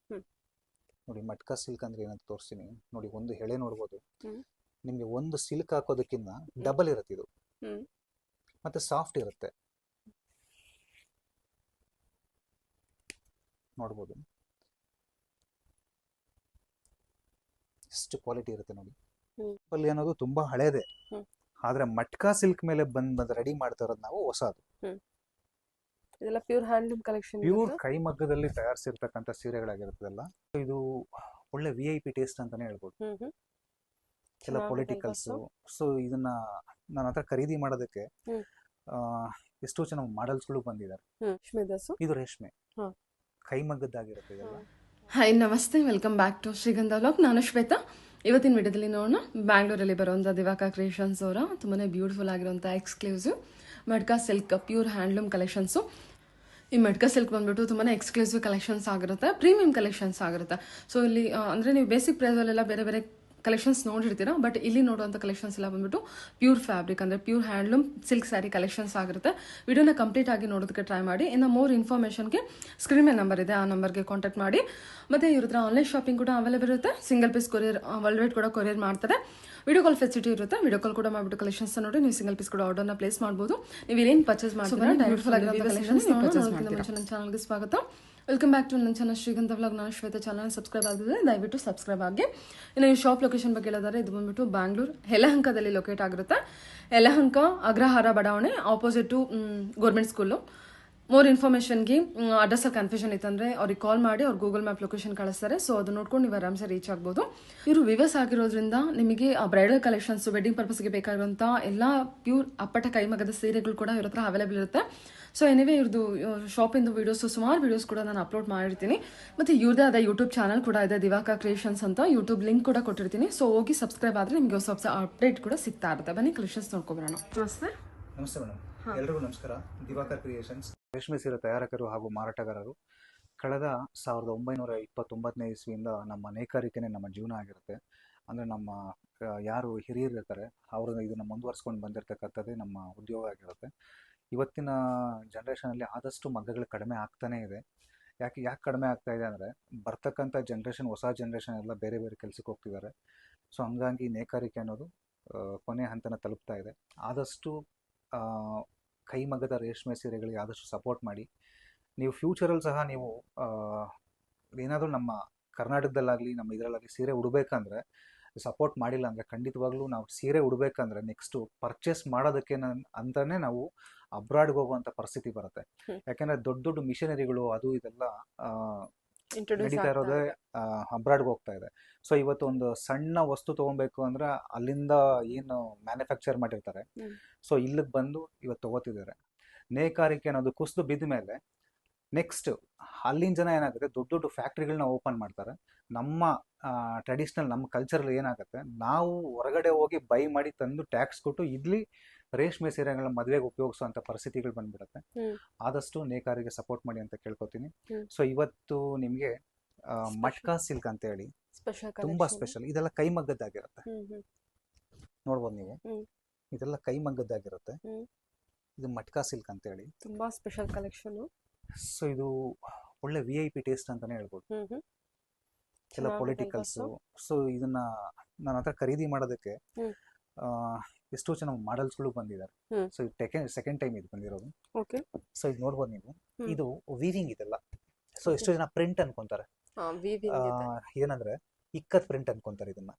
ಹ್ಮ್. ನೋಡಿ ಮಟ್ಕಾ ಸಿಲ್ಕ್ ಅಂದ್ರೆ ಏನಂತ ತೋರಿಸ್ತೀನಿ ನೋಡಿ. ಒಂದು ಎಳೆ ನೋಡ್ಬೋದು ಹ್ಮ್. ನಿಮಗೆ. ಒಂದು ಸಿಲ್ಕ್ ಹಾಕೋದಕ್ಕಿಂತ ಹ್ಮ್. ಡಬಲ್ ಇರುತ್ತೆ ಇದು. ಹ್ಮ್. ಮತ್ತೆ ಸಾಫ್ಟ್ ಇರುತ್ತೆ ನೋಡ್ಬೋದು. ಎಷ್ಟು ಕ್ವಾಲಿಟಿ ಇರುತ್ತೆ ನೋಡಿ. ಹ್ಮ್. ಪಲ್ಲಿ ಅನ್ನೋದು ತುಂಬಾ ಹಳೇದೆ. ಹ್ಮ್. ಆದ್ರೆ ಮಟ್ಕಾ ಸಿಲ್ಕ್ ಮೇಲೆ ಬಂದ್ ರೆಡಿ ಮಾಡ್ತಾ ಇರೋದು ನಾವು ಹೊಸದು. ಇದೆಲ್ಲ ಪ್ಯೂರ್ ಹ್ಯಾಂಡ್ಲೂಮ್ ಕಲೆಕ್ಷನ್ ಪ್ಯೂರ್ ಕೈಮಗ್ಗದಲ್ಲಿ ತಯಾರಿಸಿರ್ತಕ್ಕಂಥ ಸೀರೆಗಳಾಗಿರುತ್ತದಲ್ಲ. ಇದು ಒಳ್ಳೆ VIP ಟೇಸ್ಟ್ ಅಂತಾನೆ ಹೇಳ್ಬೋದು. ಎಲ್ಲ ಪೊಲಿಟಿಕಲ್ಸು. ಸೊ ಇದನ್ನ ನನ್ನ ಹತ್ರ ಖರೀದಿ ಮಾಡೋದಕ್ಕೆ ಎಷ್ಟೋ ಜನ ಮಾಡೆಲ್ಸ್ಗಳು ಬಂದಿದ್ದಾರೆ. ಇದು ರೇಷ್ಮೆ ಕೈಮಗ್ಗದ್ದಾಗಿರುತ್ತೆ ಇದೆಲ್ಲ. ಹಾಯ್ ನಮಸ್ತೆ, ವೆಲ್ಕಮ್ ಬ್ಯಾಕ್ ಟು ಶ್ರೀಗಂಧ ವ್ಲಾಗ್. ನಾನು ಶ್ವೇತಾ. ಇವತ್ತಿನ ವಿಡಿಯೋದಲ್ಲಿ ನೋಡೋಣ ಬ್ಯಾಂಗ್ಳೂರಲ್ಲಿ ಬರುವಂಥ ದಿವಾಕಾ ಕ್ರಿಯೇಷನ್ಸ್ ಅವರ ತುಂಬಾ ಬ್ಯೂಟಿಫುಲ್ ಆಗಿರುವಂಥ exclusive Matka silk pure handloom collections. ಈ ಮಡ್ಕಾ ಸಿಲ್ಕ್ ಬಂದ್ಬಿಟ್ಟು ತುಂಬಾ ಎಕ್ಸ್ಕ್ಲೂಸಿವ್ ಕಲೆಕ್ಷನ್ಸ್ ಆಗಿರುತ್ತೆ, ಪ್ರೀಮಿಯಂ ಕಲೆಕ್ಷನ್ಸ್ ಆಗಿರುತ್ತೆ. ಸೊ ಇಲ್ಲಿ ಅಂದರೆ ನೀವು ಬೇಸಿಕ್ ಪ್ರೈಸಲ್ಲೆಲ್ಲ ಬೇರೆ ಬೇರೆ ಕಲೆಕ್ಷನ್ಸ್ ನೋಡಿರ್ತೀರಾ, ಬಟ್ ಇಲ್ಲಿ ನೋಡುವಂಥ ಕಲೆಕ್ಷನ್ಸ್ ಎಲ್ಲ ಬಂದ್ಬಿಟ್ಟು ಪ್ಯೂರ್ ಫ್ಯಾಬ್ರಿಕ್ ಅಂದರೆ pure handloom silk sari collections ಆಗಿರುತ್ತೆ. ವಿಡಿಯೋನ ಕಂಪ್ಲೀಟ್ ಆಗಿ ನೋಡೋದಕ್ಕೆ ಟ್ರೈ ಮಾಡಿ. ಇನ್ನು ಮೋರ್ ಇನ್ಫಾರ್ಮೇಷನ್ಗೆ ಸ್ಕ್ರೀನ್ ಮೇಲೆ ನಂಬರ್ ಇದೆ, ಆ ನಂಬರ್ಗೆ ಕಾಂಟ್ಯಾಕ್ಟ್ ಮಾಡಿ. ಮತ್ತು ಇವ್ರ ಹತ್ರ ಆನ್ಲೈನ್ ಶಾಪಿಂಗ್ ಕೂಡ ಅವೈಲೇಬಲ್ ಇರುತ್ತೆ. Single piece courier world wide ಕೂಡ ಕೊರಿಯರ್ ಮಾಡ್ತಾರೆ. ವಿಡಿಯೋ ಕಾಲ್ ಫೆಸಿಲಿಟಿ ಇರುತ್ತೆ. ವಿಡಿಯೋ ಕಾಲ್ ಕೂಡ ಮಾಡಿಬಿಟ್ಟು ಕಲೆಕ್ಷನ್ಸ್ ನೋಡಿ ನೀವು ಸಿಂಗಲ್ ಪೀಸ್ ಕೂಡ ಆರ್ಡರ್ನ ಪ್ಲೇಸ್ ಮಾಡ್ಬೋದು. ನೀವು ಏನೇನು ಪರ್ಚೇಸ್ ಮಾಡ್ತೀರಾ ಬ್ಯೂಟಿಫುಲ್ ಆಗಿರೋ ಕಲೆಕ್ಷನ್ಸ್ ನನ್ನ ಚಾನಲ್ಗೆ ಸ್ವಾಗತ. ವೆಲ್ಕಮ್ ಬ್ಯಾಕ್ ಟು ನನ್ನ ಚಾನಲ್ ಶ್ರೀಗಂಧ ವ್ಲಾಗ್. ನಾನು ಶ್ವೇತಾ. ಚಾನಲ್ ಸಬ್ಸ್ಕ್ರೈಬ್ ಆಗಿದ್ರೆ ದಯವಿಟ್ಟು ಸಬ್ಸ್ಕ್ರೈಬ್ ಆಗಿ. ಇನ್ನು ಈ ಶಾಪ್ ಲೊಕೇಶನ್ ಬಗ್ಗೆ ಹೇಳಿದರೆ ಇದು ಬಂದ್ಬಿಟ್ಟು ಬ್ಯಾಂಗ್ಳೂರ್ ಯಲಹಂಕದಲ್ಲಿ ಲೊಕೇಟ್ ಆಗಿರುತ್ತೆ. ಯಲಹಂಕ ಅಗ್ರಹಾರ ಬಡಾವಣೆ opposite to government school. More ಇನ್ಫಾರ್ಮೇಷನ್ಗೆ ಅಡ್ರೆಸ್ಸಲ್ಲಿ ಕನ್ಫ್ಯೂಷನ್ ಇತ್ತಂದರೆ ಅವ್ರಿಗೆ ಕಾಲ್ ಮಾಡಿ ಅವ್ರು ಗೂಗಲ್ ಮ್ಯಾಪ್ ಲೊಕೇಶನ್ ಕಳಿಸ್ತಾರೆ. ಸೊ ಅದು ನೋಡ್ಕೊಂಡು ನೀವು ಆರಾಮ್ಸೆ ರೀಚ್ ಆಗ್ಬೋದು. ಇವರು ವಿವರ್ಸ್ ಆಗಿರೋದ್ರಿಂದ ನಿಮಗೆ ಬ್ರೈಡಲ್ ಕಲೆಕ್ಷನ್ಸ್ ವೆಡ್ಡಿಂಗ್ ಪರ್ಪಸ್ಗೆ ಬೇಕಾಗಿರುವಂಥ ಎಲ್ಲ ಪ್ಯೂರ್ ಅಪ್ಪಟ ಕೈಮಗದ ಸೀರೆಗಳು ಕೂಡ ಇವ್ರ ಹತ್ರ ಅವೈಲೇಬಲ್ ಇರುತ್ತೆ. ಸೊ ಎನಿವೇ ಇವ್ರದ್ದು ಶಾಪಿಂದು ವೀಡಿಯೋಸು ಸುಮಾರು ವೀಡಿಯೋಸ್ ಕೂಡ ನಾನು ಅಪ್ಲೋಡ್ ಮಾಡಿರ್ತೀನಿ. ಮತ್ತು ಇವ್ರದ್ದೇ ಆದ ಯೂಟ್ಯೂಬ್ ಚಾನಲ್ ಕೂಡ ಇದೆ, ದಿವಾಕಾ ಕ್ರಿಯೇಷನ್ಸ್ ಅಂತ. ಯೂಟ್ಯೂಬ್ ಲಿಂಕ್ ಕೂಡ ಕೊಟ್ಟಿರ್ತೀನಿ. ಸೊ ಹೋಗಿ ಸಬ್ಸ್ಕ್ರೈಬ್ ಆದರೆ ನಿಮಗೆ ಹೊಸ ಹೊಸ ಅಪ್ಡೇಟ್ ಕೂಡ ಸಿಗ್ತಾ ಇರುತ್ತೆ. ಬನ್ನಿ ಕಲೆಕ್ಷನ್ಸ್ ನೋಡ್ಕೊಬರೋಣ. ನಮಸ್ತೆ. ನಮಸ್ತೆ ಮೇಡಮ್, ಎಲ್ರಿಗೂ ನಮಸ್ಕಾರ. ದಿವಾಕಾ ಕ್ರಿಯೇಷನ್ಸ್ ರೇಷ್ಮೆ ಸೀರೆ ತಯಾರಕರು ಹಾಗೂ ಮಾರಾಟಗಾರರು. ಕಳೆದ 1929ನೇ ಇಸ್ವಿಯಿಂದ ನಮ್ಮ ನೇಕಾರಿಕೆನೇ ನಮ್ಮ ಜೀವನ ಆಗಿರುತ್ತೆ. ಅಂದರೆ ನಮ್ಮ ಯಾರು ಹಿರಿಯರು ಇರ್ತಾರೆ ಅವರು ಇದನ್ನು ಮುಂದುವರ್ಸ್ಕೊಂಡು ಬಂದಿರತಕ್ಕಂಥದ್ದೇ ನಮ್ಮ ಉದ್ಯೋಗ ಆಗಿರುತ್ತೆ. ಇವತ್ತಿನ ಜನ್ರೇಷನಲ್ಲಿ ಆದಷ್ಟು ಮಗ್ಗಗಳು ಕಡಿಮೆ ಆಗ್ತಾನೇ ಇದೆ. ಯಾಕೆ ಕಡಿಮೆ ಆಗ್ತಾ ಇದೆ ಅಂದರೆ ಬರ್ತಕ್ಕಂಥ ಜನ್ರೇಷನ್, ಹೊಸ ಜನ್ರೇಷನ್ ಎಲ್ಲ ಬೇರೆ ಬೇರೆ ಕೆಲಸಕ್ಕೆ ಹೋಗ್ತಿದ್ದಾರೆ. ಸೊ ಹಂಗಾಗಿ ನೇಕಾರಿಕೆ ಅನ್ನೋದು ಕೊನೆ ಹಂತನ ತಲುಪ್ತಾ ಇದೆ. ಆದಷ್ಟು ಕೈಮಗ್ಗದ ರೇಷ್ಮೆ ಸೀರೆಗಳಿಗೆ ಆದಷ್ಟು ಸಪೋರ್ಟ್ ಮಾಡಿ. ನೀವು ಫ್ಯೂಚರಲ್ಲಿ ಸಹ ನೀವು ಏನಾದರೂ ನಮ್ಮ ಕರ್ನಾಟಕದಲ್ಲಾಗಲಿ ನಮ್ಮ ಇದರಲ್ಲಾಗಲಿ ಸೀರೆ ಉಡಬೇಕಂದ್ರೆ ಸಪೋರ್ಟ್ ಮಾಡಿಲ್ಲ ಅಂದರೆ ಖಂಡಿತವಾಗ್ಲೂ ನಾವು ಸೀರೆ ಉಡಬೇಕಂದ್ರೆ ನೆಕ್ಸ್ಟು ಪರ್ಚೇಸ್ ಮಾಡೋದಕ್ಕೆ ಅಂತಲೇ ನಾವು ಅಬ್ರಾಡ್ಗೆ ಹೋಗುವಂಥ ಪರಿಸ್ಥಿತಿ ಬರುತ್ತೆ. ಯಾಕೆಂದರೆ ದೊಡ್ಡ ದೊಡ್ಡ ಮಿಷನರಿಗಳು ಅದು ಇದೆಲ್ಲ ನಡೀತಾ ಇರೋದೇ ಅಬ್ರಾಡ್ಗೆ ಹೋಗ್ತಾ ಇದೆ. ಸೊ ಇವತ್ತು ಒಂದು ಸಣ್ಣ ವಸ್ತು ತೊಗೊಬೇಕು ಅಂದರೆ ಅಲ್ಲಿಂದ ಏನು ಮ್ಯಾನುಫ್ಯಾಕ್ಚರ್ ಮಾಡಿರ್ತಾರೆ, ಸೊ ಇಲ್ಲಿಗೆ ಬಂದು ಇವತ್ತು ತೊಗೋತಿದ್ದಾರೆ. ನೇಕಾರಿಕೆ ಅನ್ನೋದು ಕುಸಿದು ಬಿದ್ದ ಮೇಲೆ ನೆಕ್ಸ್ಟ್ ಅಲ್ಲಿನ ಜನ ಏನಾಗುತ್ತೆ, ದೊಡ್ಡ ದೊಡ್ಡ ಫ್ಯಾಕ್ಟ್ರಿಗಳನ್ನ ಓಪನ್ ಮಾಡ್ತಾರೆ. ನಮ್ಮ ಟ್ರೆಡಿಷ್ನಲ್ ನಮ್ಮ ಕಲ್ಚರಲ್ಲಿ ಏನಾಗುತ್ತೆ, ನಾವು ಹೊರಗಡೆ ಹೋಗಿ ಬೈ ಮಾಡಿ ತಂದು ಟ್ಯಾಕ್ಸ್ ಕೊಟ್ಟು ಇಲ್ಲಿ ರೇಷ್ಮೆ ಸೀರೆಗಳನ್ನ ಮದುವೆಗೆ ಉಪಯೋಗಿಸುವಂಥ ಪರಿಸ್ಥಿತಿಗಳು ಬಂದ್ಬಿಡುತ್ತೆ. ಆದಷ್ಟು ನೇಕಾರಿಗೆ ಸಪೋರ್ಟ್ ಮಾಡಿ ಅಂತ ಕೇಳ್ಕೊತೀನಿ. ಸೊ ಇವತ್ತು ನಿಮಗೆ ಮಟ್ಕಾ ಸಿಲ್ಕ್ ಅಂತ ಹೇಳಿ ತುಂಬಾ ಸ್ಪೆಷಲ್. ಇದೆಲ್ಲ ಕೈಮಗ್ಗದ್ದಾಗಿರುತ್ತೆ, ನೋಡ್ಬೋದು ನೀವು. ಇದೆಲ್ಲ ಕೈಮಗ್ಗದ್ದಾಗಿರುತ್ತೆ. ಇದು ಮಟ್ಕಾ ಸಿಲ್ಕ್ ಅಂತ ಹೇಳಿ ತುಂಬಾ ಸ್ಪೆಷಲ್ ಕಲೆಕ್ಷನ್. ಸೊ ಇದು ಒಳ್ಳೆ VIP ಟೇಸ್ಟ್ ಅಂತಾನೆ ಹೇಳ್ಬೋದು. ಎಲ್ಲ ಪೊಲಿಟಿಕಲ್ಸು. ಸೊ ಇದನ್ನ ನನ್ನ ಹತ್ರ ಖರೀದಿ ಮಾಡೋದಕ್ಕೆ ಎಷ್ಟೋ ಜನ ಮಾಡೆಲ್ಸ್ಗಳು ಬಂದಿದ್ದಾರೆ. ಸೊ ಸೆಕೆಂಡ್ ಟೈಮ್ ಇದು ಬಂದಿರೋದು. ಸೊ ಇದು ನೋಡ್ಬೋದು ನೀವು. ಇದು ವೀವಿಂಗ್ ಇದೆಲ್ಲ. ಸೊ ಎಷ್ಟೋ ಜನ ಪ್ರಿಂಟ್ ಅನ್ಕೊಂತಾರೆ, ಏನಂದ್ರೆ ಇಕ್ಕತ್ ಪ್ರಿಂಟ್ ಅನ್ಕೊಂತಾರೆ ಇದನ್ನ,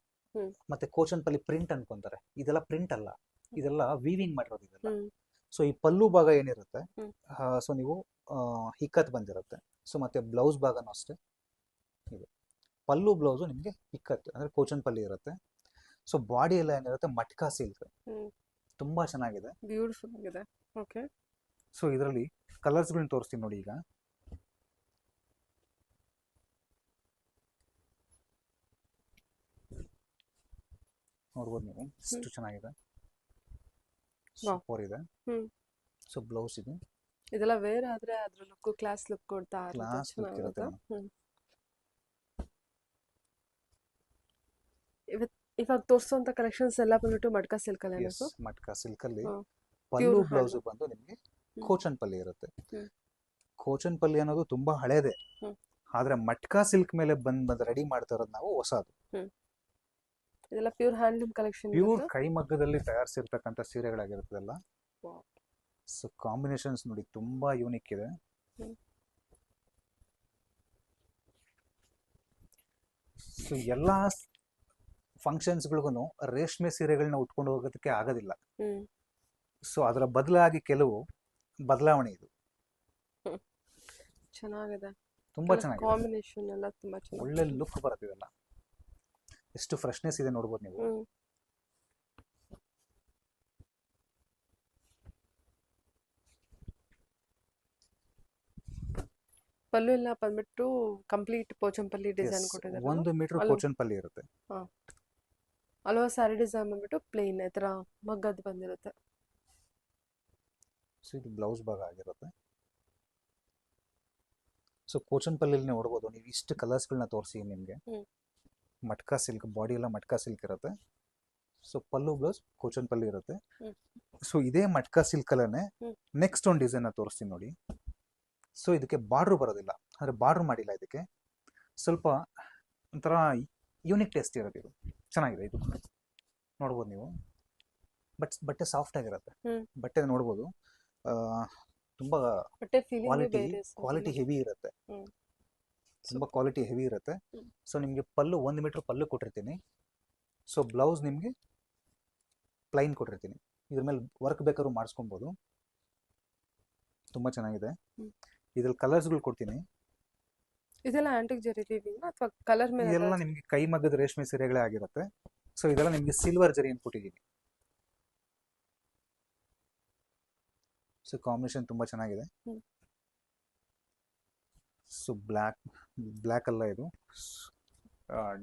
ಮತ್ತೆ ಕೋಚನ್ಪಲ್ಲಿ ಪ್ರಿಂಟ್ ಅನ್ಕೊಂತಾರೆ. ಇದೆಲ್ಲ ಪ್ರಿಂಟ್ ಅಲ್ಲ, ಇದೆಲ್ಲ ವೀವಿಂಗ್ ಮಾಡಿರೋದು ಇದೆಲ್ಲ. ಸೊ ಈ ಪಲ್ಲು ಭಾಗ ಏನಿರುತ್ತೆ, ಸೊ ನೀವು ಇಕ್ಕತ್ ಬಂದಿರುತ್ತೆ. ಸೊ ಮತ್ತೆ ಬ್ಲೌಸ್ ಭಾಗನೂ ಅಷ್ಟೇ. ಇದು ಪಲ್ಲು ಬ್ಲೌಸು ನಿಮಗೆ ಇಕ್ಕತ್ ಅಂದ್ರೆ ಕೋಚನ್ ಪಲ್ಲಿ ಇರುತ್ತೆ. ಸೊ ಬಾಡಿ ಎಲ್ಲ ಏನಿರುತ್ತೆ ಮಟ್ಕಾ ಸಿಲ್ಕ್, ತುಂಬಾ ಚೆನ್ನಾಗಿದೆ, ಬ್ಯೂಟಿಫುಲ್ ಆಗಿದೆ. ಓಕೆ. ಸೊ ಇದರಲ್ಲಿ ಕಲರ್ಸ್ಗಳನ್ನ ತೋರಿಸ್ತೀನಿ ನೋಡಿ. ಈಗ ನೋಡ್ಬೋದು ನೀವು, ಎಷ್ಟು ಚೆನ್ನಾಗಿದೆ, ಸೂಪರ್ ಇದೆ. ಸೊ ಬ್ಲೌಸ್ ಇದು ಇದೆಲ್ಲ ವೇರ್ ಆದ್ರೆ ಅದ್ರ ಲುಕ್ ಕ್ಲಾಸ್ ಲುಕ್ ಕೊಡ್ತಾ ಇರುತ್ತೆ. ಇವಾಗ ತೋರಿಸುವಂತ ಕಲೆಕ್ಷನ್ಸ್ ಎಲ್ಲ ಬಂದ್ಬಿಟ್ಟು ಮಟ್ಕಾ ಸಿಲ್ಕ್ ಅಲ್ಲಿ. ಮಟ್ಕಾ ಸಿಲ್ಕ್ ಅಲ್ಲಿ ಪಲ್ಲು ಬ್ಲೌಸ್ ಬಂದು ನಿಮಗೆ ಕೋಚನ್ ಪಲ್ಲಿ ಇರುತ್ತೆ. ಕೋಚನ್ ಪಲ್ಲಿ ಅನ್ನೋದು ತುಂಬಾ ಹಳೇದೆ. ಆದ್ರೆ ಮಟ್ಕಾ ಸಿಲ್ಕ್ ಮೇಲೆ ಬಂದು ರೆಡಿ ಮಾಡ್ತಾ ಇರೋದು ನಾವು ಹೊಸದು. ಇದೆಲ್ಲ ಪ್ಯೂರ್ ಹ್ಯಾಂಡ್ಲೂಮ್ ಕಲೆಕ್ಷನ್ ಪ್ಯೂರ್ ಕೈಮಗ್ಗದಲ್ಲಿ ತಯಾರಿಸಿರ್ತಕ್ಕಂಥ ಸೀರೆಗಳಾಗಿರ್ತದಲ್ಲ. Wow. ಸೊ ಕಾಂಬಿನೇಷನ್ಸ್ ನೋಡಿ ತುಂಬಾ ಯೂನಿಕ್ ಇದೆ. ಸೊ ಎಲ್ಲ ಫಂಕ್ಷನ್ಸ್ಗಳಿಗೂ ರೇಷ್ಮೆ ಸೀರೆಗಳನ್ನ ಉಟ್ಕೊಂಡು ಹೋಗೋದಕ್ಕೆ ಆಗೋದಿಲ್ಲ. ಸೊ ಅದರ ಬದಲಾಗಿ ಕೆಲವು ಬದಲಾವಣೆ ಇದು. ಚೆನ್ನಾಗಿದೆ, ತುಂಬಾ ಚೆನ್ನಾಗಿದೆ, ಕಾಂಬಿನೇಷನ್ ಎಲ್ಲ ತುಂಬಾ ಚೆನ್ನಾಗಿದೆ, ಒಳ್ಳೆ ಲುಕ್ ಬರುತ್ತಿದೆಲ್ಲ. ಎಷ್ಟು ಫ್ರೆಶ್ನೆಸ್ ಇದೆ ನೋಡ್ಬೋದು ನೀವು. ಪಲ್ಲು ಎಲ್ಲ ಬಂದ್ಬಿಟ್ಟು ಕಂಪ್ಲೀಟ್ ಪೋಚಂಪಲ್ಲಿ ಡಿಸೈನ್ ಕೊಟ್ಟಿದ್ದಾರೆ. 1 ಮೀಟರ್ ಕೋಚನ್ಪಲ್ಲಿ ಇರುತ್ತೆ. ಅಲ್ವಾ ಸ್ಯಾರಿ ಡಿಸೈನ್ ಬಂದ್ಬಿಟ್ಟು ಪ್ಲೇನ್ ಈ ತರ ಮಗ್ಗದ್ ಬಂದಿರುತ್ತೆ. ಸೊ ಇದು ಬ್ಲೌಸ್ ಭಾಗ ಆಗಿರುತ್ತೆ. ಸೊ ಕೋಚನ್ಪಲ್ಲಿ ನೋಡ್ಬೋದು ನೀವು, ಇಷ್ಟು ಕಲರ್ಸ್ಗಳನ್ನ ತೋರಿಸಿ ನಿಮಗೆ. ಮಟ್ಕಾ ಸಿಲ್ಕ್, ಬಾಡಿ ಎಲ್ಲ ಮಟ್ಕಾ ಸಿಲ್ಕ್ ಇರುತ್ತೆ. ಸೊ ಪಲ್ಲು ಬ್ಲೌಸ್ ಕೋಚನ್ಪಲ್ಲಿ ಇರುತ್ತೆ. ಸೊ ಇದೇ ಮಟ್ಕಾ ಸಿಲ್ಕ್ ಅಲ್ಲೇ ನೆಕ್ಸ್ಟ್ ಒಂದು ಡಿಸೈನ್ ತೋರಿಸ್ತೀನಿ ನೋಡಿ. ಸೊ ಇದಕ್ಕೆ ಬಾರ್ಡ್ರು ಬರೋದಿಲ್ಲ, ಅಂದರೆ ಬಾರ್ಡ್ರ್ ಮಾಡಿಲ್ಲ ಇದಕ್ಕೆ. ಸ್ವಲ್ಪ ಒಂಥರ ಯೂನಿಕ್ ಟೇಸ್ಟ್ ಇರುತ್ತೆ. ಇದು ಚೆನ್ನಾಗಿದೆ, ಇದು ನೋಡ್ಬೋದು ನೀವು. ಬಟ್ಟೆ ಸಾಫ್ಟ್ ಆಗಿರುತ್ತೆ, ಬಟ್ಟೆ ನೋಡ್ಬೋದು. ತುಂಬ ಕ್ವಾಲಿಟಿ ಹೆವಿ ಇರುತ್ತೆ, ತುಂಬ ಕ್ವಾಲಿಟಿ ಹೆವಿ ಇರುತ್ತೆ. ಸೊ ನಿಮಗೆ ಪಲ್ಲು 1 ಮೀಟರ್ ಪಲ್ಲು ಕೊಟ್ಟಿರ್ತೀನಿ. ಸೊ ಬ್ಲೌಸ್ ನಿಮಗೆ ಪ್ಲೈನ್ ಕೊಟ್ಟಿರ್ತೀನಿ. ಇದ್ರ ಮೇಲೆ ವರ್ಕ್ ಬೇಕಾದ್ರೂ ಮಾಡಿಸ್ಕೊಬೋದು. ತುಂಬ ಚೆನ್ನಾಗಿದೆ. ಇದ್ರಲ್ಲಿ ಕಲರ್ಸ್ಗಳು ಕೊಡ್ತೀನಿ. ಇದೆಲ್ಲ ಆಂಟಿಕ್ ಜರಿ ವೀವಿಂಗ್ ಅಥವಾ ಕಲರ್ ಮೇಲೆ? ಇದೆಲ್ಲ ನಿಮಗೆ ಕೈಮಗ್ಗದ ರೇಷ್ಮೆ ಸೀರೆಗಳೇ ಆಗಿರುತ್ತೆ. ಸೊ ಇದೆಲ್ಲ ನಿಮಗೆ ಸಿಲ್ವರ್ ಜರಿ ಅಂತ ಕೊಟ್ಟಿದ್ದೀನಿ. ಸೊ ಕಾಂಬಿನೇಷನ್ ತುಂಬಾ ಚೆನ್ನಾಗಿದೆ. ಸೊ ಬ್ಲ್ಯಾಕ್ ಅಲ್ಲ, ಇದು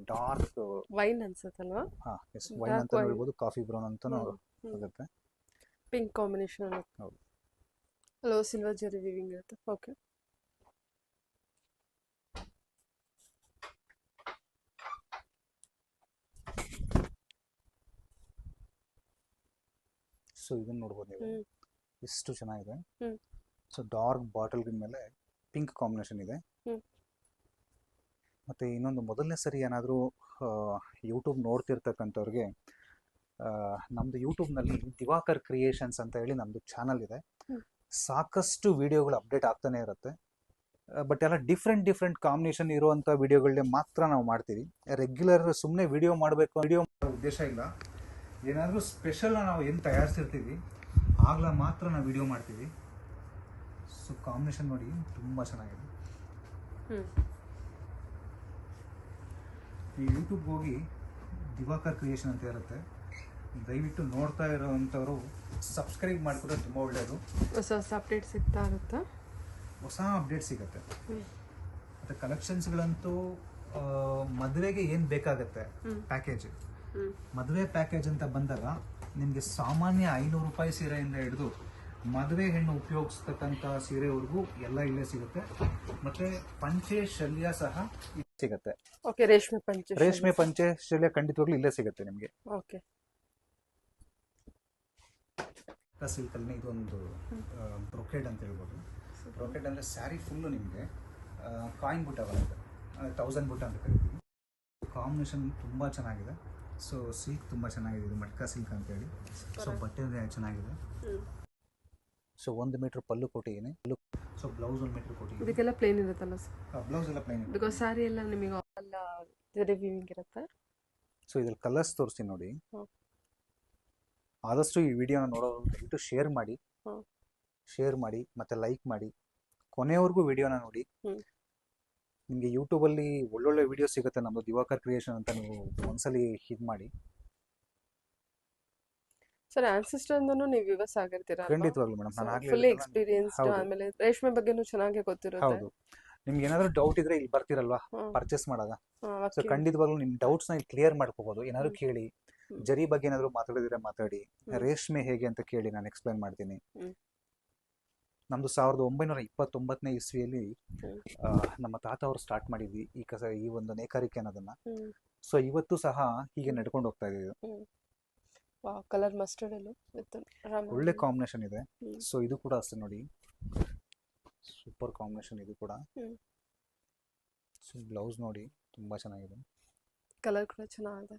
ಡಾರ್ಕ್ ವೈನ್ ಅನ್ಸುತ್ತಲ್ವಾ? ವೈನ್ ಅಂತ ಹೇಳ್ಬೋದು, ಕಾಫಿ ಬ್ರೌನ್ ಅಂತಾನೂ ಆಗುತ್ತೆ. Pink combination. ಹೌದು, ಅಲ್ಲೋ ಸಿಲ್ವರ್ ಜರಿ ವೀವಿಂಗ್ ಇರುತ್ತೆ. ಓಕೆ, ಸೊ ಇದನ್ನ ನೋಡ್ಬೋದು ನೀವು, ಎಷ್ಟು ಚೆನ್ನಾಗಿದೆ. ಸೊ ಡಾರ್ಕ್ ಬಾಟಲ್ ಮೇಲೆ ಪಿಂಕ್ ಕಾಂಬಿನೇಷನ್ ಇದೆ. ಮತ್ತೆ ಇನ್ನೊಂದು, ಮೊದಲನೇ ಸರಿ ಏನಾದರೂ ಯೂಟ್ಯೂಬ್ ನೋಡ್ತಿರ್ತಕ್ಕಂಥವ್ರಿಗೆ, ನಮ್ಮದು ಯೂಟ್ಯೂಬ್ನಲ್ಲಿ ದಿವಾಕರ್ ಕ್ರಿಯೇಷನ್ಸ್ ಅಂತ ಹೇಳಿ ನಮ್ಮದು ಚಾನಲ್ ಇದೆ. ಸಾಕಷ್ಟು ವಿಡಿಯೋಗಳು ಅಪ್ಡೇಟ್ ಆಗ್ತಾನೆ ಇರುತ್ತೆ. ಬಟ್ ಎಲ್ಲ ಡಿಫ್ರೆಂಟ್ ಕಾಂಬಿನೇಷನ್ ಇರುವಂಥ ವಿಡಿಯೋಗಳನ್ನೇ ಮಾತ್ರ ನಾವು ಮಾಡ್ತೀವಿ. ರೆಗ್ಯುಲರ್ ಸುಮ್ಮನೆ ವಿಡಿಯೋ ಮಾಡಬೇಕು, ವಿಡಿಯೋ ಮಾಡೋ ಉದ್ದೇಶ ಇಲ್ಲ. ಏನಾದರೂ ಸ್ಪೆಷಲ್ ನಾವು ಏನು ತಯಾರಿಸಿರ್ತೀವಿ ಆಗಲ ಮಾತ್ರ ನಾವು ವಿಡಿಯೋ ಮಾಡ್ತೀವಿ. ಸೊ ಕಾಂಬಿನೇಷನ್ ನೋಡಿ ತುಂಬ ಚೆನ್ನಾಗಿದೆ. ಈ ಯೂಟ್ಯೂಬ್ಗೆ ಹೋಗಿ ದಿವಾಕರ್ ಕ್ರಿಯೇಷನ್ ಅಂತ ಇರುತ್ತೆ, ದಯವಿಟ್ಟು ನೋಡ್ತಾ ಇರೋವಂಥವ್ರು ಸಬ್ಸ್ಕ್ರೈಬ್ ಮಾಡಿಕೊಂಡ್ರೆ ತುಂಬ ಒಳ್ಳೆಯದು. ಹೊಸ ಅಪ್ಡೇಟ್ ಸಿಗ್ತಾ ಇರುತ್ತೆ, ಹೊಸ ಅಪ್ಡೇಟ್ ಸಿಗುತ್ತೆ. ಮತ್ತು ಕಲೆಕ್ಷನ್ಸ್ಗಳಂತೂ ಮದುವೆಗೆ ಏನು ಬೇಕಾಗತ್ತೆ ಪ್ಯಾಕೇಜ್, ಮದುವೆ ಪ್ಯಾಕೇಜ್ ಅಂತ ಬಂದಾಗ ನಿಮಗೆ ಸಾಮಾನ್ಯ 500 ರೂಪಾಯಿ ಸೀರೆಯಿಂದ ಹಿಡಿದು ಮದುವೆ ಹೆಣ್ಣು ಉಪಯೋಗಿಸ್ತಕ್ಕಂಥ ಸೀರೆವರೆಗೂ ಎಲ್ಲ ಇಲ್ಲೇ ಸಿಗುತ್ತೆ. ಮತ್ತು ಪಂಚೆ ಶಲ್ಯ ಸಹ ಸಿಗುತ್ತೆ. ಓಕೆ, ರೇಷ್ಮೆ ಪಂಚೆ ಶಲ್ಯ ಖಂಡಿತವಾಗ್ಲೂ ಇಲ್ಲೇ ಸಿಗುತ್ತೆ ನಿಮಗೆ. ಓಕೆ, ಸಿಲ್ಕಲ್ಲಿ ಇದೊಂದು ಬ್ರೊಕೆಡ್ ಅಂತ ಹೇಳ್ಬೋದು. ಬ್ರೊಕೆಡ್ ಅಂದರೆ ಸ್ಯಾರಿ ಫುಲ್ಲು ನಿಮಗೆ ಕಾಯಿನ್ ಬುಟ್ಟ ಬರುತ್ತೆ, 1000 ಬುಟ್ಟ ಅಂತ ಕರಿತೀವಿ. ಕಾಂಬಿನೇಷನ್ ತುಂಬ ಚೆನ್ನಾಗಿದೆ. ಸೊ ಸಿಲ್ಕ್ ತುಂಬ ಚೆನ್ನಾಗಿದೆ, ಇದು ಮಟ್ಕಾ ಸಿಲ್ಕ್ ಅಂತೇಳಿ. ಸೊ ಬಟ್ಟೆ ಚೆನ್ನಾಗಿದೆ. ಸೊ 1 ಮೀಟರ್ ಪಲ್ಲು ಕೊಟ್ಟಿದ್ದೀನಿ. ಸೊ ಬ್ಲೌಸ್ 1 ಮೀಟರ್ ಕೊಟ್ಟಿದ್ದೀನಿ. ಇದಕ್ಕೆಲ್ಲ ಪ್ಲೇನ್ ಇರುತ್ತಲ್ಲ ಸರ್? ಬ್ಲೌಸ್ ಎಲ್ಲ ಪ್ಲೇನ್, ಬಿಕಾಸ್ ಸ್ಯಾರಿ ಎಲ್ಲ ನಿಮಗೆ ಎಲ್ಲ ಜರಿ ವೀವಿಂಗ್ ಇರುತ್ತೆ. ಸೊ ಇದ್ರಲ್ಲಿ ಕಲರ್ಸ್ ತೋರಿಸ್ತೀನಿ ನೋಡಿ. ಆದಷ್ಟು ಈ ವಿಡಿಯೋನ ನೋಡೋರು ದಯವಿಟ್ಟು ಶೇರ್ ಮಾಡಿ ಮತ್ತು ಲೈಕ್ ಮಾಡಿ, ಕೊನೆವರೆಗೂ ವಿಡಿಯೋನ ನೋಡಿ. ನಿಮಗೆ ಯೂಟ್ಯೂಬಲ್ಲಿ ಒಳ್ಳೊಳ್ಳೆ ವಿಡಿಯೋ ಸಿಗುತ್ತೆ ನಮ್ಮದು ದಿವಾಕರ್ ಕ್ರಿಯೇಷನ್ ಅಂತ, ನೀವು ಒಂದ್ಸಲಿ ಇದು ಮಾಡಿ. ಸರ್, ಆನ್ಸಿಸ್ಟರ್ ಅಂದನು ನೀವು ವಿವಸ್ ಆಗಿರ್ತೀರಾ? ಖಂಡಿತವಾಗ್ಲೂ ಮೇಡಮ್, ನಾನು ಫುಲ್ ಎಕ್ಸ್ಪೀರಿಯನ್ಸ್ಡ್, ಆಮೇಲೆ ರೇಷ್ಮೆ ಬಗ್ಗೆನೂ ಚೆನ್ನಾಗಿ ಗೊತ್ತಿರುತ್ತೆ. ಹೌದು, ನಿಮ್ಗೆ ಏನಾದರೂ ಡೌಟ್ ಇದ್ರೆ ಇಲ್ಲಿ ಬರ್ತಿರಲ್ವಾ ಪರ್ಚೇಸ್ ಮಾಡಾಗ, ಸೊ ಖಂಡಿತವಾಗ್ಲೂ ನಿಮ್ಮ ಡೌಟ್ಸ್ನ ಇಲ್ಲಿ ಕ್ಲಿಯರ್ ಮಾಡ್ಕೋಬಹುದು. ಏನಾದ್ರು ಕೇಳಿ, ಜರಿ ಬಗ್ಗೆ ಏನಾದ್ರು ಮಾತಾಡಿದ್ರೆ ಮಾತಾಡಿ, ರೇಷ್ಮೆ ಹೇಗೆ ಅಂತ ಕೇಳಿ, ನಾನು ಎಕ್ಸ್ಪ್ಲೈನ್ ಮಾಡ್ತೀನಿ. ನಮ್ದು 1929ನೇ ಇಸ್ವಿಯಲ್ಲಿ ನಮ್ಮ ತಾತ ಅವರು ಸ್ಟಾರ್ಟ್ ಮಾಡಿದ್ವಿ ಈ ಒಂದು ನೇಕಾರಿಕೆ ಅನ್ನೋದನ್ನ. ಸೊ ಇವತ್ತು ಸಹ ಹೀಗೆ ನಡ್ಕೊಂಡು ಹೋಗ್ತಾ ಇದೀವಿ. ಕಲರ್ ಮಸ್ಟರ್ಡ್ ಅಲ್ಲೂ ಒಳ್ಳೆ ಕಾಂಬಿನೇಷನ್ ಇದೆ. ಸೊ ಇದು ಕೂಡ ಅಷ್ಟೇ ನೋಡಿ, ಸೂಪರ್ ಕಾಂಬಿನೇಷನ್ ಇದು ಕೂಡ. ಸೊ ಬ್ಲೌಸ್ ನೋಡಿ ತುಂಬ ಚೆನ್ನಾಗಿದೆ. ಕಲರ್ ಕೂಡ ಚೆನ್ನಾಗಿದೆ.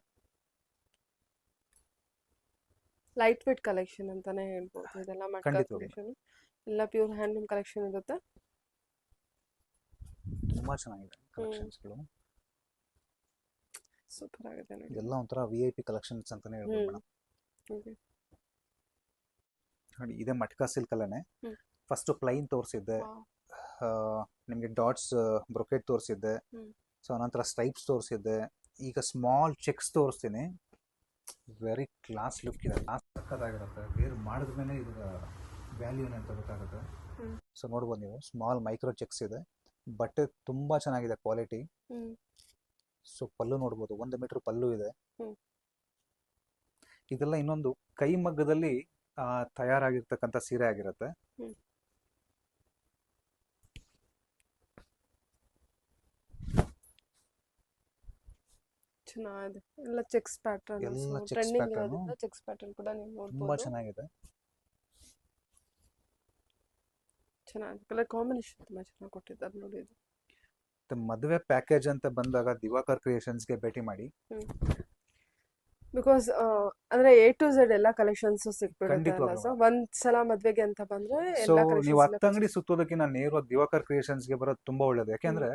ಲೈಟ್ ವೇಟ್ ಕಲೆಕ್ಷನ್ ಅಂತಾನೆ ಹೇಳ್ಬೋದು ಇದೆಲ್ಲ. ಮಟ್ಕಾ ಖಂಡಿತವಾಗ್ಲೂ ಕಲೆಕ್ಷನ್ ಎಲ್ಲ ಪ್ಯೂರ್ ಹ್ಯಾಂಡ್ಲೂಮ್ ಕಲೆಕ್ಷನ್ ಇರುತ್ತೆ. ತುಂಬ ಚೆನ್ನಾಗಿದೆ ಕಲೆಕ್ಷನ್ಸ್ಗಳು. ಸೂಪರ್ ಆಗಿದೆ ನೋಡಿ. ಇದೆಲ್ಲ ಒಂಥರ VIP ಕಲೆಕ್ಷನ್ಸ್ ಅಂತಾನೆ ಹೇಳ್ಬೋದು ಮೇಡಮ್. ಓಕೆ. ನೋಡಿ ಇದೆ ಮಟ್ಕಾ ಸಿಲ್ಕ್ ಅಲ್ಲೇ. ಹ್ಮ್. ಫಸ್ಟ್ ಪ್ಲೈನ್ ತೋರಿಸಿದ್ದೆ, ನಿಮಗೆ ಡಾಟ್ಸ್ ಬ್ರೊಕೆಟ್ ತೋರಿಸಿದ್ದೆ, ಹ್ಮ್. ಸೊ ಅನಂತರ ಸ್ಟ್ರೈಪ್ಸ್ ತೋರಿಸಿದ್ದೆ. ಈಗ ಸ್ಮಾಲ್ ಚೆಕ್ಸ್ ತೋರಿಸ್ತೀನಿ. ವೆರಿ ಕ್ಲಾಸ್ ಲುಕ್ ಇದೆ, ಸಕ್ಕತ್ತಾಗಿರುತ್ತೆ. ವೇರ್ ಮಾಡಿದ್ಮೇಲೆ ಇದರ ವ್ಯಾಲ್ಯೂ ಏನಂತ ಗೊತ್ತಾಗುತ್ತೆ. ಹ್ಮ್. ಸೊ ನೋಡ್ಬೋದು ನೀವು, ಸ್ಮಾಲ್ ಮೈಕ್ರೋ ಚೆಕ್ಸ್ ಇದೆ, ಬಟ್ಟೆ ತುಂಬ ಚೆನ್ನಾಗಿದೆ ಕ್ವಾಲಿಟಿ. ಹ್ಮ್. ಸೊ ಪಲ್ಲು ನೋಡ್ಬೋದು, 1 ಮೀಟರ್ ಪಲ್ಲು ಇದೆ. ಹ್ಮ್. ಇದೆಲ್ಲ ಇನ್ನೊಂದು ಕೈಮಗ್ಗದಲ್ಲಿ ತಯಾರಾಗಿರ್ತಕ್ಕಂಥ ಸೀರೆ ಆಗಿರುತ್ತೆ. ಹ್ಮ್. ಚೆನ್ನಾಗಿದೆ. ಎಲ್ಲ ಚೆಕ್ಸ್ ಪ್ಯಾಟರ್ನ್, ಎಲ್ಲ ಚೆಕ್ಸ್ ಟ್ರೆಂಡಿಂಗ್ ಪ್ಯಾಟರ್ನ್ ಇರೋದ್ರಿಂದ ಚೆಕ್ಸ್ ಪ್ಯಾಟರ್ನ್ ಕೂಡ ನೀವು ತುಂಬಾ ನೋಡ್ಬೋದು. ಚೆನ್ನಾಗಿದೆ. ಚೆನ್ನಾಗಿದೆ. ಕಲರ್ ಕಾಂಬಿನೇಷನ್ ತುಂಬಾ ಚೆನ್ನಾಗಿ ಕೊಟ್ಟಿದ್ದಾರೆ ನೋಡಿ ಇದು. ಮತ್ತೆ ಮದುವೆ ಪ್ಯಾಕೇಜ್ ಅಂತ ಬಂದಾಗ ದಿವಾಕರ್ ಕ್ರಿಯೇಷನ್ಸ್ಗೆ ಭೇಟಿ ಮಾಡಿ. ಬಿಕಾಸ್ ಅಂದ್ರೆ A to Z ಎಲ್ಲ ಕಲೆಕ್ಷನ್ಸ್ ಸಿಕ್ಬಿಡುತ್ತೆ ಅಲ್ಲ. ಖಂಡಿತವಾಗ್ಲೂ ಸೊ ಒಂದ್ಸಲ ಮದ್ವೆಗೆ ಅಂತ ಬಂದ್ರೆ ಸೊ ಎಲ್ಲ ನೀವು 10 ಕಲೆಕ್ಷನ್ಸ್ ಅಂಗಡಿ ಸುತ್ತೋದಕ್ಕಿಂತ ನೇರವಾಗಿ ದಿವಾಕರ್ ಕ್ರಿಯೇಷನ್ಸ್ಗೆ ಬರೋದು ತುಂಬಾ ಒಳ್ಳೇದು. ಯಾಕೆಂದ್ರೆ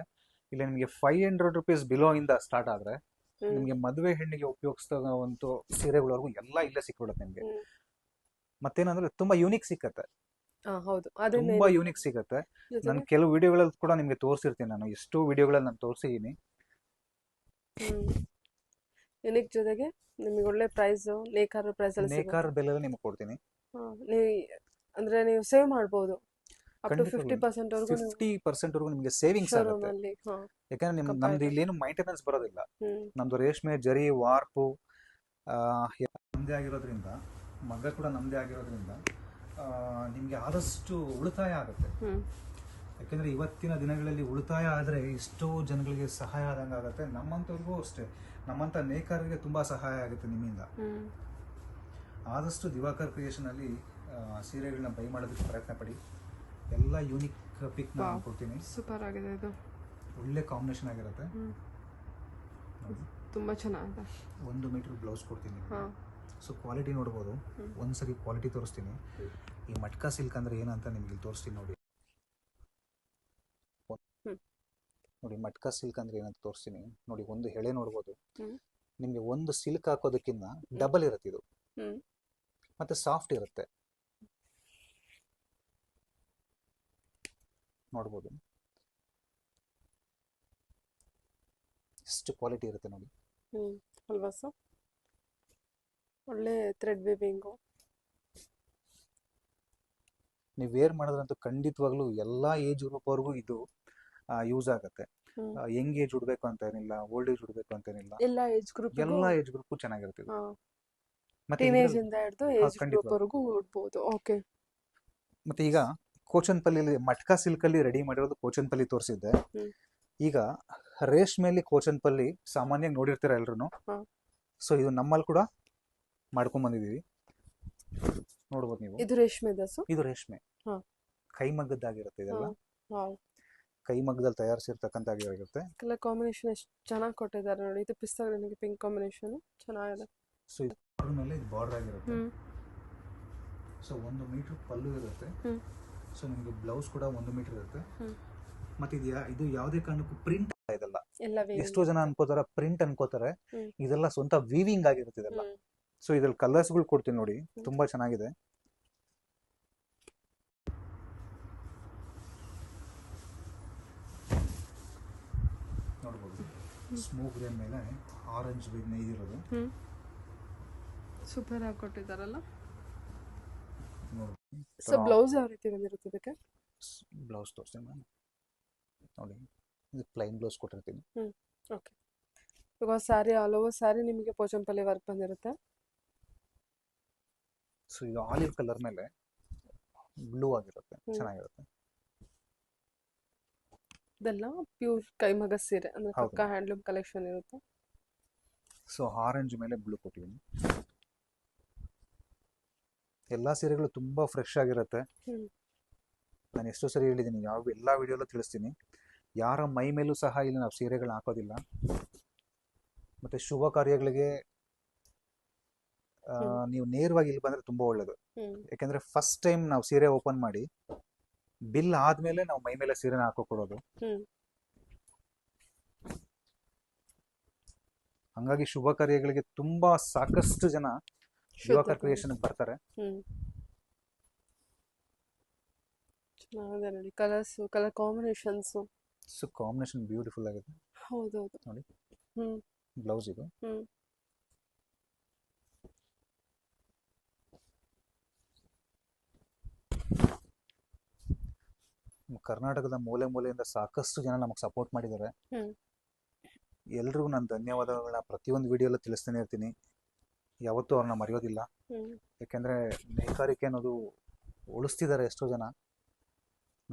ಇಲ್ಲಿ ನಿಮಗೆ 500 rupees ಬಿಲೋ ಇಂದ ಸ್ಟಾರ್ಟ್ ಆದ್ರೆ ನಿಮಗೆ ಮದುವೆ ಹೆಣ್ಣಿಗೆ ಉಪಯೋಗಿಸ್ತಕ್ಕಂಥ ಸೀರೆಗಳವರೆಗೂ ಎಲ್ಲ ಇಲ್ಲೇ ಸಿಕ್ಬಿಡುತ್ತೆ ನಿಮಗೆ. ಮತ್ತೇನಂದ್ರೆ ತುಂಬಾ ಯೂನಿಕ್ ಸಿಕ್ಕತ್ತೆ, ಹೌದು. ಅದೇ ತುಂಬಾ ಯೂನಿಕ್ ಸಿಗತ್ತೆ. ನಾನು ಕೆಲವು ವಿಡಿಯೋಗಳಲ್ಲಿ ಕೂಡ ನಿಮಗೆ ತೋರಿಸಿರ್ತೀನಿ. ನಾನು ಎಷ್ಟು ವಿಡಿಯೋಗಳಲ್ಲಿ ನಾನು ತೋರಿಸಿದ್ದೀನಿ. ಯೂನಿಕ್ ಜೊತೆಗೆ ನಿಮಗೆ ಒಳ್ಳೆ ಪ್ರೈಸ್, ನೇಕಾರ ಪ್ರೈಸ್ ಅಲ್ಲಿ ನೇಕಾರ ಬೆಲೆ ನಿಮಗೆ ಕೊಡ್ತೀನಿ. ಅಂದ್ರೆ ನೀವು ಸೇವ್ ಮಾಡಬಹುದು. ಅಪ್ ಟು ಖಂಡಿತವಾಗ್ಲೂ 50% ವರೆಗೂ 50% ವರೆಗೂ ನಿಮಗೆ ಸೇವಿಂಗ್ಸ್ ಆಗುತ್ತೆ. ಅಲ್ಲಿ ಯಾಕಂದ್ರೆ ನಮ್ದು ಇಲ್ಲೇನು ಮೈಂಟೆನೆನ್ಸ್ ಬರೋದಿಲ್ಲ. ಹ್ಮ್. ನಮ್ದು ರೇಷ್ಮೆ, ಜರಿ, ವಾರ್ಪು ನಮ್ದೇ ಆಗಿರೋದ್ರಿಂದ, ಮಗ್ಗ ಕೂಡ ನಮ್ದೇ ಆಗಿರೋದ್ರಿಂದ ನಿಮಗೆ ಆದಷ್ಟು ಉಳಿತಾಯ ಆಗುತ್ತೆ. ಯಾಕೆಂದರೆ ಇವತ್ತಿನ ದಿನಗಳಲ್ಲಿ ಉಳಿತಾಯ ಆದರೆ ಎಷ್ಟೋ ಜನಗಳಿಗೆ ಸಹಾಯ ಆದಂಗೆ ಆಗುತ್ತೆ. ನಮ್ಮಂಥವ್ರಿಗೂ ಅಷ್ಟೇ, ನಮ್ಮಂಥ ನೇಕಾರರಿಗೆ ತುಂಬ ಸಹಾಯ ಆಗುತ್ತೆ ನಿಮ್ಮಿಂದ. ಆದಷ್ಟು ದಿವಾಕರ್ ಕ್ರಿಯೇಷನಲ್ಲಿ ಸೀರೆಗಳನ್ನ ಬೈ ಮಾಡೋದಕ್ಕೆ ಪ್ರಯತ್ನ ಪಡಿ. ಎಲ್ಲ ಯೂನಿಕ್ ಪಿಕ್ ನಾನು ಕೊಡ್ತೀನಿ. ಸೂಪರ್ ಆಗಿದೆ ಇದು. ಒಳ್ಳೆ ಕಾಂಬಿನೇಷನ್ ಆಗಿರುತ್ತೆ. ತುಂಬಾ ಚೆನ್ನಾಗಿದೆ. 1 ಮೀಟರ್ ಬ್ಲೌಸ್ ಕೊಡ್ತೀನಿ. ಸೊ ಕ್ವಾಲಿಟಿ ನೋಡ್ಬೋದು. ಒಂದ್ಸರಿ ಕ್ವಾಲಿಟಿ ತೋರಿಸ್ತೀನಿ. ಈ ಮಟ್ಕಾ ಸಿಲ್ಕ್ ಅಂದ್ರೆ ಏನಂತ ನಿಮ್ಗೆ ತೋರಿಸ್ತೀನಿ ನೋಡಿ. ನೋಡಿ ಮಟ್ಕಾ ಸಿಲ್ಕ್ ಅಂದ್ರೆ ಏನಂತ ತೋರಿಸ್ತೀನಿ ನೋಡಿ. ಒಂದು ಎಳೆ ನೋಡ್ಬೋದು. ನಿಮ್ಗೆ ಒಂದು ಸಿಲ್ಕ್ ಹಾಕೋದಕ್ಕಿಂತ ಡಬಲ್ ಇರುತ್ತೆ ಇದು, ಮತ್ತೆ ಸಾಫ್ಟ್ ಇರುತ್ತೆ ನೋಡ್ಬೋದು. ಎಷ್ಟು ಕ್ವಾಲಿಟಿ ಇರುತ್ತೆ ನೋಡಿ. ಅಲ್ವಾ ಸರ್? ಒಳ್ಳೆ ಥ್ರೆಡ್ ವೇವಿಂಗು. ನೀವು ವೇರ್ ಮಾಡೋದ್ರಂತೂ ಖಂಡಿತವಾಗ್ಲೂ ಎಲ್ಲ ಏಜ್ ಗ್ರೂಪ್ ಅವ್ರಿಗೂ ಇದು ಯೂಸ್ ಆಗುತ್ತೆ. ಯಂಗ್ ಏಜ್ ಉಡ್ಬೇಕು ಅಂತ ಏನಿಲ್ಲ, ಓಲ್ಡ್ ಏಜ್ ಉಡ್ಬೇಕು ಅಂತ ಏನಿಲ್ಲ, ಎಲ್ಲ ಏಜ್ ಗ್ರೂಪ್ ಚೆನ್ನಾಗಿರುತ್ತೆ. ಮತ್ತೆ ಟೀನೇಜ್ ಇಂದ ಹಿಡಿದು ಏಜ್ ಗ್ರೂಪ್ ವರೆಗೂ ಉಡ್ಬೋದು. ಓಕೆ. ಮತ್ತೆ ಈಗ ಕೋಚನ್ಪಲ್ಲಿ ಮಟ್ಕಾ ಸಿಲ್ಕ್ ಅಲ್ಲಿ ರೆಡಿ ಮಾಡಿರೋದು ಕೋಚನ್ಪಲ್ಲಿ ತೋರಿಸಿದ್ದೆ. ಈಗ ರೇಷ್ಮೆಯಲ್ಲಿ ಕೋಚನ್ಪಲ್ಲಿ ಸಾಮಾನ್ಯವಾಗಿ ನೋಡಿರ್ತೀರ ಎಲ್ರು. ಸೊ ಇದು ನಮ್ಮಲ್ಲಿ ಕೂಡ ಮಾಡ್ಕೊಂಡ್ ಬಂದಿದೀವಿ, ನೋಡ್ಬೋದು ನೀವು. ಇದು ರೇಷ್ಮೆ ದಸು? ಇದು ರೇಷ್ಮೆ ಕೈಮಗ್ಗದ್ದಾಗಿರುತ್ತೆ. ಇದೆಲ್ಲ ಕೈಮಗ್ಗದಲ್ಲಿ ತಯಾರಿಸಿರ್ತಕ್ಕಂಥಾಗಿರುತ್ತೆ. ಕಲರ್ ಕಾಂಬಿನೇಷನ್ ಎಷ್ಟು ಚೆನ್ನಾಗಿ ಕೊಟ್ಟಿದ್ದಾರೆ ನೋಡಿ. ಇದು ಪಿಸ್ತಾ ಗ್ರೀನ್ಗೆ ಪಿಂಕ್ ಕಾಂಬಿನೇಷನ್ ಚೆನ್ನಾಗಿದೆ. ಸೊ ಇದ್ರ ಮೇಲೆ ಇದು ಬಾರ್ಡರ್ ಆಗಿರುತ್ತೆ. ಸೊ 1 ಮೀಟರ್ ಪಲ್ಲು ಇರುತ್ತೆ. ಸೊ ನಿಮಗೆ ಬ್ಲೌಸ್ ಕೂಡ 1 ಮೀಟರ್ ಇರುತ್ತೆ. ಮತ್ತೆ ಇದು ಯಾವುದೇ ಕಾರಣಕ್ಕೂ ಪ್ರಿಂಟ್ ಇದೆಲ್ಲ. ಎಷ್ಟೋ ಜನ ಅನ್ಕೋತಾರ ಪ್ರಿಂಟ್ ಅನ್ಕೋತಾರೆ, ಇದೆಲ್ಲ ಸ್ವಂತ ವೀವಿಂಗ್ ಆಗಿರುತ್ತೆ ಇದೆಲ್ಲ. ಸೊ ಇದ್ರಲ್ಲಿ ಕಲರ್ಸ್ಗಳು ಕೊಡ್ತೀನಿ ನೋಡಿ, ತುಂಬಾ ಚೆನ್ನಾಗಿದೆ. ನೋಡ್ಬೋದು ಸ್ಮೋಕ್ ಗ್ರೇನ್ ಮೇಲೆ ಆರೆಂಜ್ ಬೀಡ್ ನೇಯ್ದಿರೋದು. ಸೂಪರ್ ಆಗಿ ಕೊಟ್ಟಿದ್ದಾರಲ್ಲ. ಸೊ ಬ್ಲೌಸ್ ಯಾವ ರೀತಿ ಬಂದಿರುತ್ತೆ ಇದಕ್ಕೆ? ಬ್ಲೌಸ್ ತೋರಿಸ್ತೀನಿ ನಾನು ನೋಡಿ. ಇದು ಪ್ಲೈನ್ ಬ್ಲೌಸ್ ಕೊಟ್ಟಿರ್ತೀನಿ. ಓಕೆ. ಇವಾಗ ಸ್ಯಾರಿ ಆಲ್ ಓವರ್ ಸ್ಯಾರಿ ನಿಮಗೆ ಪೋಚಂಪಲ್ಲಿ ವರ್ಕ್ ಬಂದಿರುತ್ತೆ. ಸೊ ಇದು ಆಲಿವ್ ಕಲರ್ ಮೇಲೆ ಬ್ಲೂ ಆಗಿರುತ್ತೆ, ಚೆನ್ನಾಗಿರುತ್ತೆ. ಇದೆಲ್ಲ ಪ್ಯೂರ್ ಕೈಮಗ್ಗ ಸೀರೆ ಅಂದ್ರೆ ಪಕ್ಕಾ ಹ್ಯಾಂಡ್ಲೂಮ್ ಕಲೆಕ್ಷನ್ ಇರುತ್ತೆ. ಸೊ ಆರೆಂಜ್ ಮೇಲೆ ಬ್ಲೂ ಕೊಟ್ಟಿದ್ದೀನಿ. ಎಲ್ಲ ಸೀರೆಗಳು ತುಂಬಾ ಫ್ರೆಶ್ ಆಗಿರುತ್ತೆ. ನಾನು ಎಷ್ಟೋ ಸರಿ ಹೇಳಿದ್ದೀನಿ, ಎಲ್ಲ ವಿಡಿಯೋಲ್ಲೂ ತಿಳಿಸ್ತೀನಿ. ಯಾರ ಮೈ ಮೇಲೂ ಸಹ ಇಲ್ಲಿ ನಾವು ಸೀರೆಗಳನ್ನ ಹಾಕೋದಿಲ್ಲ. ಮತ್ತು ಶುಭ ಕಾರ್ಯಗಳಿಗೆ ನೀವು ನೇರವಾಗಿ ಇಲ್ಲಿ ಬಂದರೆ ತುಂಬ ಒಳ್ಳೆಯದು. ಯಾಕೆಂದರೆ ಫಸ್ಟ್ ಟೈಮ್ ನಾವು ಸೀರೆ ಓಪನ್ ಮಾಡಿ ಬಿಲ್ ಆದಮೇಲೆ ನಾವು ಮೈ ಮೇಲೆ ಸೀರೆನ ಹಾಕೊಕೊಡೋದು. ಹಂಗಾಗಿ ಶುಭ ಕಾರ್ಯಗಳಿಗೆ ತುಂಬ ಸಾಕಷ್ಟು ಜನ ದಿವಾಕರ್ ಕ್ರಿಯೇಷನ್ಗೆ ಬರ್ತಾರೆ. ಚೆನ್ನಾಗಿದೆ ನೋಡಿ, colour combinations. So combination beautiful ಆಗಿದೆ. ಹೌದೌದು ನೋಡಿ, ಬ್ಲೌಸ್ ಇದು. ಕರ್ನಾಟಕದ ಮೂಲೆ ಮೂಲೆಯಿಂದ ಸಾಕಷ್ಟು ಜನ ನಮಗೆ ಸಪೋರ್ಟ್ ಮಾಡಿದ್ದಾರೆ. ಎಲ್ರಿಗೂ ನಾನು ಧನ್ಯವಾದಗಳನ್ನ ಪ್ರತಿಯೊಂದು ವಿಡಿಯೋಲ್ಲೂ ತಿಳಿಸ್ತಾನೆ ಇರ್ತೀನಿ. ಯಾವತ್ತೂ ಅವ್ರನ್ನ ಮರೆಯೋದಿಲ್ಲ. ಯಾಕೆಂದರೆ ನೇಕಾರಿಕೆ ಅನ್ನೋದು ಉಳಿಸ್ತಿದ್ದಾರೆ ಎಷ್ಟೋ ಜನ.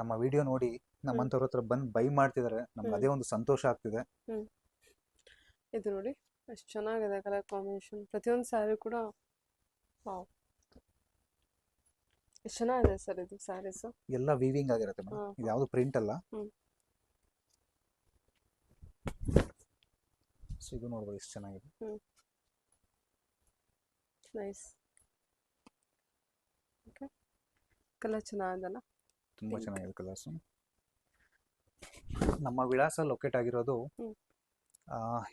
ನಮ್ಮ ವಿಡಿಯೋ ನೋಡಿ ನಮ್ಮಂಥವ್ರ ಹತ್ರ ಬಂದು ಬೈ ಮಾಡ್ತಿದ್ದಾರೆ. ನಮ್ಗೆ ಅದೇ ಒಂದು ಸಂತೋಷ ಆಗ್ತಿದೆ. ಇದು ನೋಡಿ ಎಷ್ಟು ಚೆನ್ನಾಗಿದೆ ಕಲರ್ ಕಾಂಬಿನೇಷನ್. ಪ್ರತಿಯೊಂದು ಸ್ಯಾರಿ ಕೂಡ ವಾವ್, ಎಷ್ಟು ಚೆನ್ನಾಗಿದೆ ಸರ್ ಇದು ಸ್ಯಾರೀಸ್. ಎಲ್ಲ ವೀವಿಂಗ್ ಆಗಿರುತ್ತೆ ಮೇಡಮ್, ಇದು ಯಾವುದು ಪ್ರಿಂಟ್ ಅಲ್ಲ. ಸೊ ಇದು ನೋಡ್ಬೋದು ಎಷ್ಟು ಚೆನ್ನಾಗಿದೆ. ನೈಸ್. ಓಕೆ, ಕಲರ್ ಚೆನ್ನಾಗಿದೆಲ್ಲ, ತುಂಬ ಚೆನ್ನಾಗಿದೆ ಕಲರ್ಸು. ನಮ್ಮ ವಿಳಾಸ ಲೊಕೇಟ್ ಆಗಿರೋದು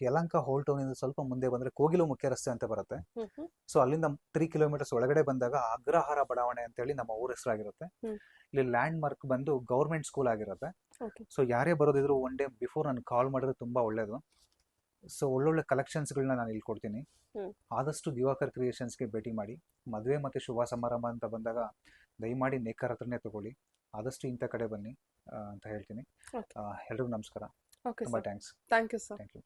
ಯಲಹಂಕ ಹೋಲ್ ಟೌನಿಂದ ಸ್ವಲ್ಪ ಮುಂದೆ ಬಂದರೆ ಕೋಗಿಲು ಮುಖ್ಯ ರಸ್ತೆ ಅಂತ ಬರುತ್ತೆ. ಸೊ ಅಲ್ಲಿಂದ 3 ಕಿಲೋಮೀಟರ್ಸ್ ಒಳಗಡೆ ಬಂದಾಗ ಅಗ್ರಹಾರ ಬಡಾವಣೆ ಅಂತೇಳಿ ನಮ್ಮ ಊರ ಹೆಸರಾಗಿರುತ್ತೆ. ಇಲ್ಲಿ ಲ್ಯಾಂಡ್ ಮಾರ್ಕ್ ಬಂದು ಗೌರ್ಮೆಂಟ್ ಸ್ಕೂಲ್ ಆಗಿರುತ್ತೆ. ಸೊ ಯಾರೇ ಬರೋದಿದ್ರು ಒನ್ ಡೇ ಬಿಫೋರ್ ನಾನು ಕಾಲ್ ಮಾಡಿದ್ರೆ ತುಂಬ ಒಳ್ಳೆಯದು. ಸೊ ಒಳ್ಳೊಳ್ಳೆ ಕಲೆಕ್ಷನ್ಸ್ಗಳನ್ನ ನಾನು ಇಲ್ಲಿ ಕೊಡ್ತೀನಿ. ಆದಷ್ಟು ದಿವಾಕರ್ ಕ್ರಿಯೇಷನ್ಸ್ಗೆ ಭೇಟಿ ಮಾಡಿ. ಮದುವೆ ಮತ್ತು ಶುಭ ಸಮಾರಂಭ ಅಂತ ಬಂದಾಗ ದಯಮಾಡಿ ನೇಕಾರ್ ಹತ್ರನೇ ತಗೊಳ್ಳಿ. ಆದಷ್ಟು ಇಂಥ ಕಡೆ ಬನ್ನಿ ಅಂತ ಹೇಳ್ತೀನಿ. ಎಲ್ರಿಗೂ ನಮಸ್ಕಾರ. ಓಕೆ ತುಂಬ sir, thanks. Thank you sir. Thank you.